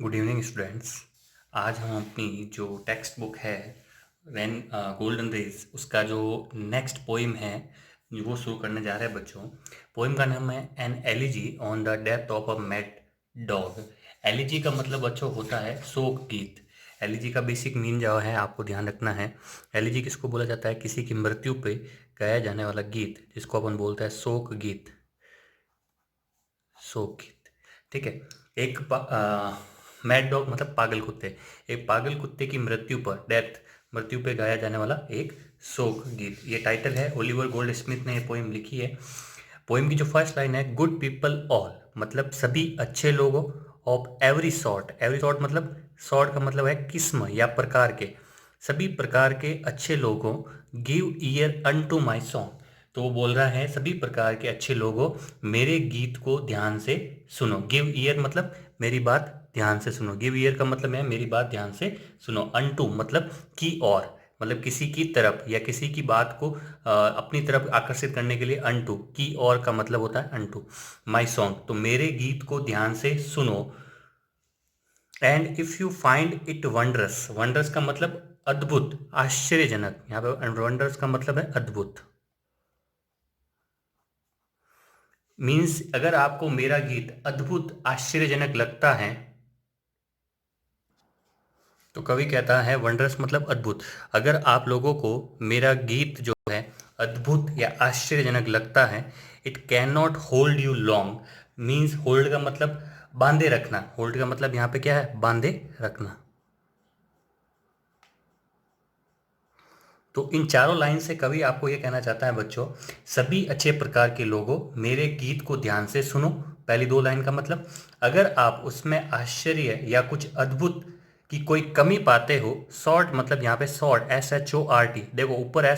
Good evening students. आज हम अपनी जो टेक्स्ट बुक है व्हेन गोल्डन डेज उसका जो नेक्स्ट पोइम है वो शुरू करने जा रहे हैं बच्चों। पोइम का नाम है an elegy on the death of a mad dog. Elegy का मतलब बच्चों होता है शोक गीत। एलिजी का बेसिक मीन जो है आपको ध्यान रखना है। एलिजी किसको बोला जाता है? किसी की मृत्यु पे गाया जाने वाला गीत जिसको अपन बोलते हैं शोक गीत। शोक गीत, ठीक है। एक मैड डॉग मतलब पागल कुत्ते। एक पागल कुत्ते की मृत्यु पर डेथ, मृत्यु पे गाया जाने वाला एक शोक गीत, ये टाइटल है। ओलिवर गोल्ड स्मिथ ने ये पोइम लिखी है। पोइम की जो फर्स्ट लाइन है, गुड पीपल ऑल मतलब सभी अच्छे लोगों, of every sort, every sort मतलब सॉर्ट का मतलब है किस्म या प्रकार के, सभी प्रकार के अच्छे लोगों, give ear unto my song. तो वो बोल रहा है सभी प्रकार के अच्छे लोगों मेरे गीत को ध्यान से सुनो। गिव ईयर मतलब मेरी बात ध्यान से सुनो। गिव ईयर का मतलब है मेरी बात ध्यान से सुनो। अनटू मतलब की और, मतलब किसी की तरफ या किसी की बात को अपनी तरफ आकर्षित करने के लिए अनटू, की और का मतलब होता है अनटू। माई सॉन्ग तो मेरे गीत को ध्यान से सुनो। And if you find it wondrous, wondrous का मतलब अद्भुत, आश्चर्यजनक। यहाँ पे वंडरस का मतलब है अद्भुत। मीन्स अगर आपको मेरा गीत अद्भुत आश्चर्यजनक लगता है तो कवि कहता है वंडरस मतलब अद्भुत। अगर आप लोगों को मेरा गीत जो है अद्भुत या आश्चर्यजनक लगता है, it can not hold you long. Means hold का मतलब बांधे रखना। होल्ड का मतलब यहाँ पे क्या है? बांधे रखना। तो इन चारों लाइन से कवि आपको ये कहना चाहता है बच्चों, सभी अच्छे प्रकार के लोगों मेरे गीत को ध्यान से सुनो। पहली दो लाइन का मतलब, अगर आप उसमें आश्चर्य या कुछ अद्भुत की कोई कमी पाते हो, शॉर्ट मतलब यहाँ पे शॉर्ट, SHORT, देखो ऊपर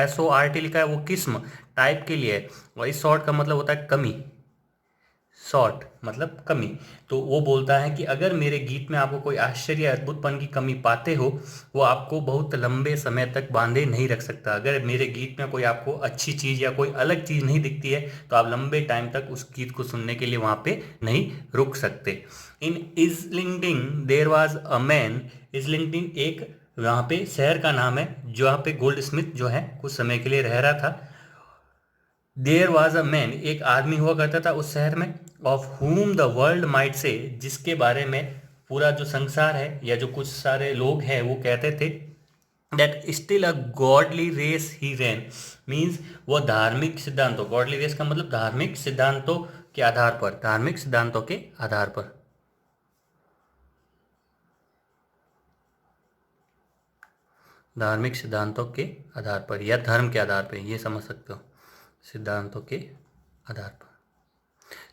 SORT लिखा है, वो किस्म टाइप के लिए है, वही शॉर्ट का मतलब होता है कमी। शॉर्ट मतलब कमी। तो वो बोलता है कि अगर मेरे गीत में आपको कोई आश्चर्य या अद्भुतपन की कमी पाते हो, वो आपको बहुत लंबे समय तक बांधे नहीं रख सकता। अगर मेरे गीत में कोई आपको अच्छी चीज़ या कोई अलग चीज़ नहीं दिखती है तो आप लंबे टाइम तक उस गीत को सुनने के लिए वहाँ पे नहीं रुक सकते। इन इजलिंगडिंग देर वॉज अ मैन, इजलिंगडिंग एक वहाँ पे शहर का नाम है जहाँ पे गोल्ड स्मिथ जो है कुछ समय के लिए रह रहा था। देयर वॉज अ मैन एक आदमी हुआ करता था उस शहर में, of whom the world might say जिसके बारे में पूरा जो संसार है या जो कुछ सारे लोग हैं वो कहते थे that still a godly race he ran. Means वो धार्मिक सिद्धांतों, गॉडली रेस का मतलब धार्मिक सिद्धांतों के आधार पर, धार्मिक सिद्धांतों के आधार पर, धार्मिक सिद्धांतों के आधार पर या धर्म के आधार पर, ये समझ सकते हो, सिद्धांतों के आधार पर।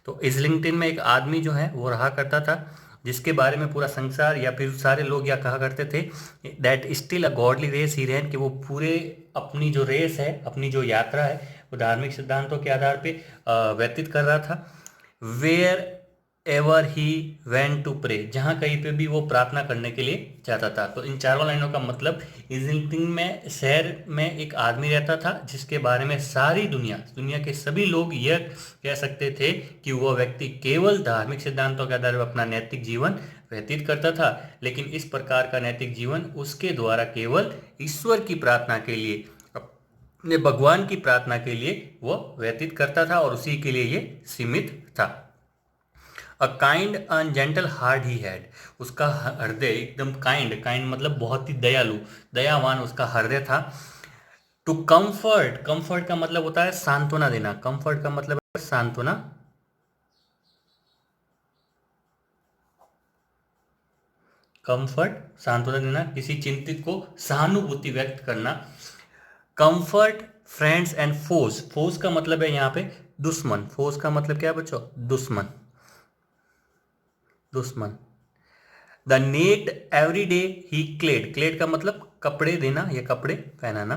तो इस्लिंगटन में एक आदमी जो है वो रहा करता था जिसके बारे में पूरा संसार या फिर सारे लोग या कहा करते थे that still a godly race he ran, कि वो पूरे अपनी जो रेस है, अपनी जो यात्रा है वो धार्मिक सिद्धांतों के आधार पे व्यतीत कर रहा था। Wherever he went to pray, जहाँ कहीं पे भी वो प्रार्थना करने के लिए जाता था। तो इन चारों लाइनों का मतलब, इजिंगटन में शहर में एक आदमी रहता था जिसके बारे में सारी दुनिया, दुनिया के सभी लोग यह कह सकते थे कि वह व्यक्ति केवल धार्मिक सिद्धांतों के आधार पर अपना नैतिक जीवन व्यतीत करता था, लेकिन इस प्रकार का नैतिक जीवन उसके द्वारा केवल ईश्वर की प्रार्थना के लिए, अपने भगवान की प्रार्थना के लिए वह व्यतीत करता था और उसी के लिए ये सीमित था। A kind and gentle heart he had, उसका हृदय एकदम काइंड, काइंड मतलब बहुत ही दयालु, दयावान उसका हृदय था। टू कंफर्ट, कंफर्ट का मतलब होता है सांत्वना देना, कंफर्ट का मतलब है सांत्वना, कंफर्ट सांत्वना देना, किसी चिंतित को सहानुभूति व्यक्त करना। कंफर्ट फ्रेंड्स एंड फोज, फोज का मतलब है यहाँ पे दुश्मन, फोज का मतलब क्या है बच्चों? दुश्मन, दुश्मन। The naked every day he clad, clad का मतलब कपड़े देना या कपड़े पहनाना,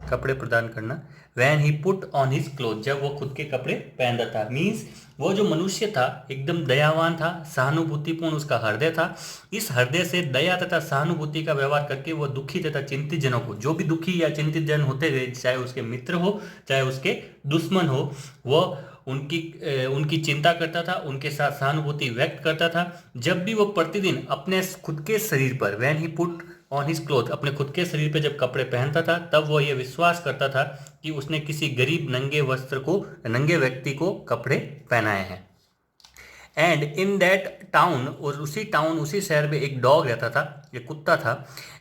कपड़े प्रदान करना। When he put on his cloth, जब वो खुद के कपड़े पहनता था। मीन्स वो जो मनुष्य था एकदम दयावान था, सहानुभूतिपूर्ण उसका हृदय था। इस हृदय से दया तथा सहानुभूति का व्यवहार करके वो दुखी तथा चिंतित जनों को, जो भी दुखी या चिंतित जन होते थे, चाहे उसके मित्र हो चाहे उसके दुश्मन हो, वो उनकी चिंता करता था, उनके साथ सहानुभूति व्यक्त करता था। जब भी वो प्रतिदिन अपने खुद के शरीर पर, when he put on his cloth, अपने खुद के शरीर पर जब कपड़े पहनता था, तब वो ये विश्वास करता था कि उसने किसी गरीब नंगे व्यक्ति को कपड़े पहनाए हैं। एंड इन दैट टाउन, और उसी शहर में एक डॉग रहता था, एक कुत्ता था।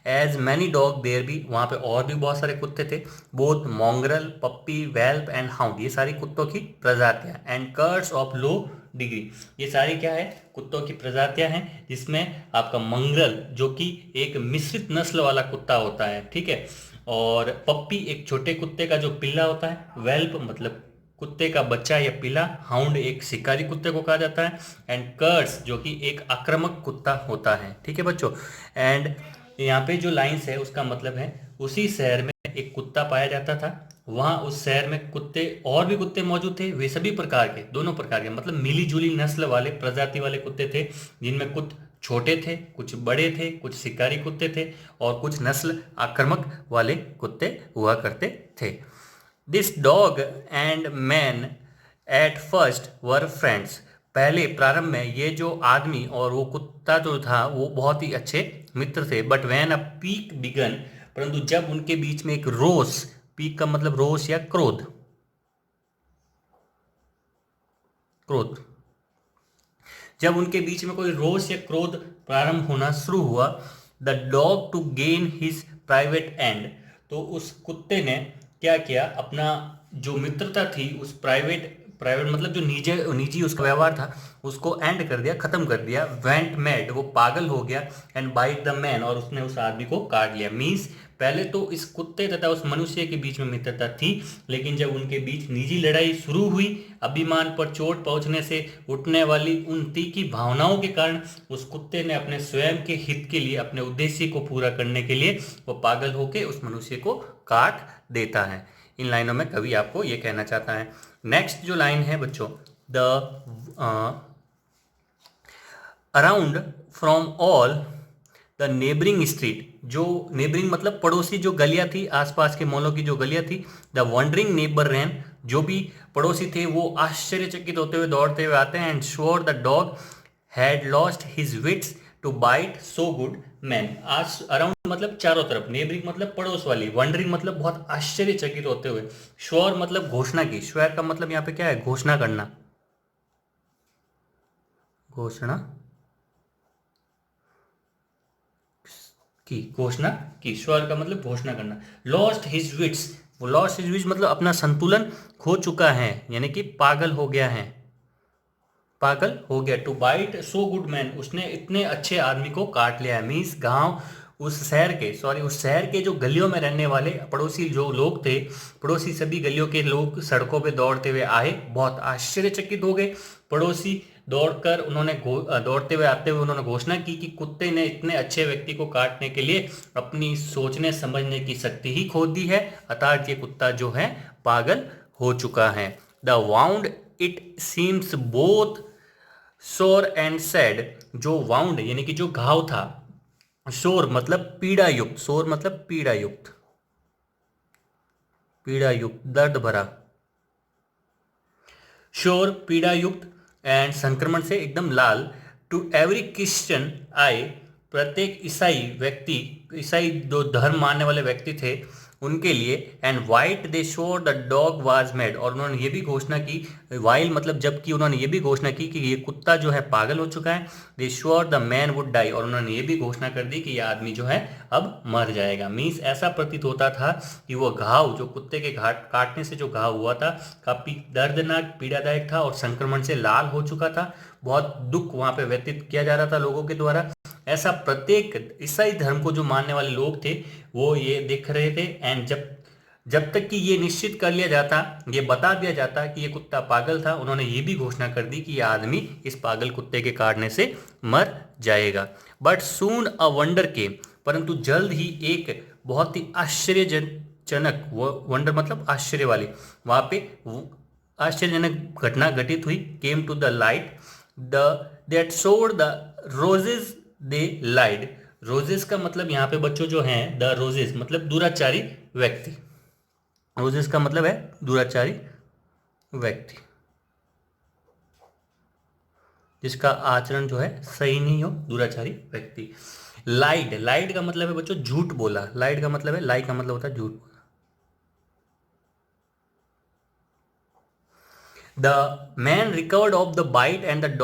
एज मैनी डॉग देयर भी, वहाँ पे और भी बहुत सारे कुत्ते थे। Both mongrel, puppy, whelp and hound, ये सारी कुत्तों की प्रजातियाँ। And curs of low degree, ये सारी क्या है, कुत्तों की प्रजातियाँ हैं, जिसमें आपका मंग्रल जो कि एक मिश्रित नस्ल वाला कुत्ता होता है, ठीक है, और पप्पी एक छोटे कुत्ते का जो पिल्ला होता है, वेल्प मतलब कुत्ते का बच्चा या पिला, हाउंड एक शिकारी कुत्ते को कहा जाता है, एंड कर्स जो कि एक आक्रामक कुत्ता होता है, ठीक है बच्चों। एंड यहाँ पे जो लाइंस है उसका मतलब है, उसी शहर में एक कुत्ता पाया जाता था। वहाँ उस शहर में कुत्ते, और भी कुत्ते मौजूद थे, वे सभी प्रकार के, दोनों प्रकार के, मतलब मिली जुली नस्ल वाले, प्रजाति वाले कुत्ते थे, जिनमें कुछ छोटे थे, कुछ बड़े थे, कुछ शिकारी कुत्ते थे, और कुछ नस्ल आक्रामक वाले कुत्ते हुआ करते थे। This dog and man at first were friends, पहले प्रारंभ में ये जो आदमी और वो कुत्ता जो था वो बहुत ही अच्छे मित्र थे। But when a pique began, परंतु जब उनके बीच में एक रोष, पीक का मतलब रोष या क्रोध, क्रोध, जब उनके बीच में कोई रोष या क्रोध प्रारंभ होना शुरू हुआ, the dog to gain his private end, तो उस कुत्ते ने क्या किया, अपना जो मित्रता थी उस प्राइवेट मतलब जो निजी उसका व्यवहार था उसको एंड कर दिया, खत्म कर दिया। वेंट मैड, वो पागल हो गया। एंड बाइट द मैन, और उसने उस आदमी को काट लिया। मीन्स पहले तो इस कुत्ते तथा उस मनुष्य के बीच में मित्रता थी, लेकिन जब उनके बीच निजी लड़ाई शुरू हुई, अभिमान पर चोट पहुंचने से उठने वाली उन तीखी भावनाओं के कारण, उस कुत्ते ने अपने स्वयं के हित के लिए, अपने उद्देश्य को पूरा करने के लिए, वो पागल होकर उस मनुष्य को काट देता है। इन लाइनों में कवि आपको ये कहना चाहता है। नेक्स्ट जो लाइन है बच्चों, the around from all the neighbouring street, जो नेबरिंग मतलब पड़ोसी जो गलियां थी, आसपास के मोहल्लों की जो गलियां थी, द वंडरिंग नेबर रैन, जो भी पड़ोसी थे वो आश्चर्यचकित होते हुए दौड़ते हुए आते हैं। And sure the dog had lost his wits to bite so good man, आज अराउंड मतलब चारों तरफ, नेबरिंग मतलब पड़ोस वाली, वंडरिंग मतलब बहुत आश्चर्यचकित होते हुए, श्योर मतलब घोषणा की, श्योर का मतलब यहाँ पे क्या है, घोषणा करना, घोषणा की, घोषणा की, श्योर का मतलब घोषणा करना। लॉस्ट हिज विट्स, वो लॉस्ट हिज विट्स मतलब अपना संतुलन खो चुका है, यानी कि पागल हो गया है, पागल हो गया। To bite so good man, उसने इतने अच्छे आदमी को काट लिया है। मीन्स गांव, उस शहर के जो गलियों में रहने वाले पड़ोसी जो लोग थे, पड़ोसी सभी गलियों के लोग सड़कों पे दौड़ते हुए आए, बहुत आश्चर्यचकित हो गए। पड़ोसी दौड़कर उन्होंने दौड़ते हुए आते हुए उन्होंने घोषणा की कि कुत्ते ने इतने अच्छे व्यक्ति को काटने के लिए अपनी सोचने समझने की शक्ति ही खो दी है, अर्थात ये कुत्ता जो है पागल हो चुका है। The wound it seems both शोर एंड सैड, जो वाउंड यानी कि जो घाव था, शोर मतलब पीड़ा युक्त, शोर मतलब पीड़ा युक्त, पीड़ा युक्त, दर्द भरा, शोर पीड़ा युक्त, एंड संक्रमण से एकदम लाल। टू एवरी क्रिश्चियन आई, प्रत्येक ईसाई जो धर्म मानने वाले व्यक्ति थे उनके लिए। And white they sure the dog was mad, और उन्होंने ये भी घोषणा की, वाइल मतलब जबकि उन्होंने ये भी घोषणा की कि ये कुत्ता जो है पागल हो चुका है। They sure the man would die, और उन्होंने ये भी घोषणा कर दी कि ये आदमी जो है अब मर जाएगा। मीन्स ऐसा प्रतीत होता था कि वो घाव जो कुत्ते के काटने से जो घाव हुआ था काफी दर्दनाक पीड़ादायक था और संक्रमण से लाल हो चुका था, बहुत दुख वहां पे व्यतीत किया जा रहा था लोगों के द्वारा। ऐसा प्रत्येक ईसाई धर्म को जो मानने वाले लोग थे वो ये देख रहे थे। एंड जब तक कि ये निश्चित कर लिया जाता, ये बता दिया जाता कि ये कुत्ता पागल था, उन्होंने ये भी घोषणा कर दी कि ये आदमी इस पागल कुत्ते के काटने से मर जाएगा। बट सून अ वंडर केम, परंतु जल्द ही एक बहुत ही आश्चर्यजनक, वो वंडर मतलब आश्चर्य वाली, वहां पे आश्चर्यजनक घटना घटित हुई। Came to the light the that showed the roses they lied, roses का मतलब यहाँ पे बच्चों जो हैं, द रोजेस मतलब दुराचारी व्यक्ति, रोजेस का मतलब है दुराचारी व्यक्ति। जिसका आचरण जो है सही नहीं हो, दुराचारी व्यक्ति। लाइड, लाइड का मतलब है बच्चों झूठ बोला, लाइड का मतलब है, लाई का मतलब होता है झूठ बोला। The man recovered of the bite and the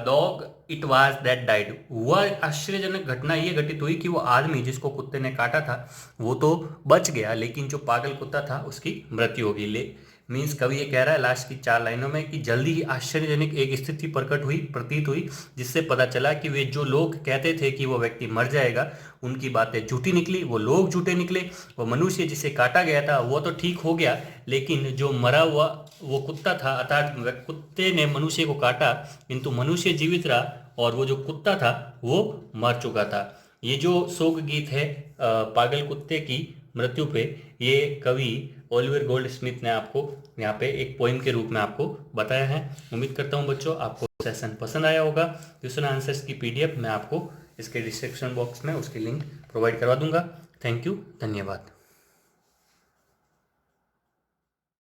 dog it was that died. वह आश्चर्यजनक घटना ये घटित हुई कि वो आदमी जिसको कुत्ते ने काटा था वो तो बच गया, लेकिन जो पागल कुत्ता था उसकी मृत्यु हो गई। ले मीन्स कवि ये कह रहा है लास्ट की 4 लाइनों में कि जल्दी ही आश्चर्यजनक एक स्थिति प्रकट हुई, प्रतीत हुई, जिससे पता चला कि वे जो लोग कहते थे कि वो व्यक्ति मर जाएगा उनकी बातें झूठी निकली, वो लोग झूठे निकले। वो मनुष्य जिसे काटा गया था वो तो ठीक हो गया, लेकिन जो मरा हुआ वो कुत्ता था, अर्थात कुत्ते ने मनुष्य को काटा किंतु मनुष्य जीवित रहा और वो जो कुत्ता था वो मर चुका था। ये जो शोक गीत है पागल कुत्ते की मृत्यु पे, ये कवि ओलिवर गोल्ड स्मिथ ने आपको यहाँ पे एक पोइम के रूप में आपको बताया है। उम्मीद करता हूँ बच्चों आपको सेशन पसंद आया होगा। क्वेश्चन आंसर्स की पीडीएफ मैं आपको इसके डिस्क्रिप्शन बॉक्स में उसकी लिंक प्रोवाइड करवा दूंगा। थैंक यू, धन्यवाद।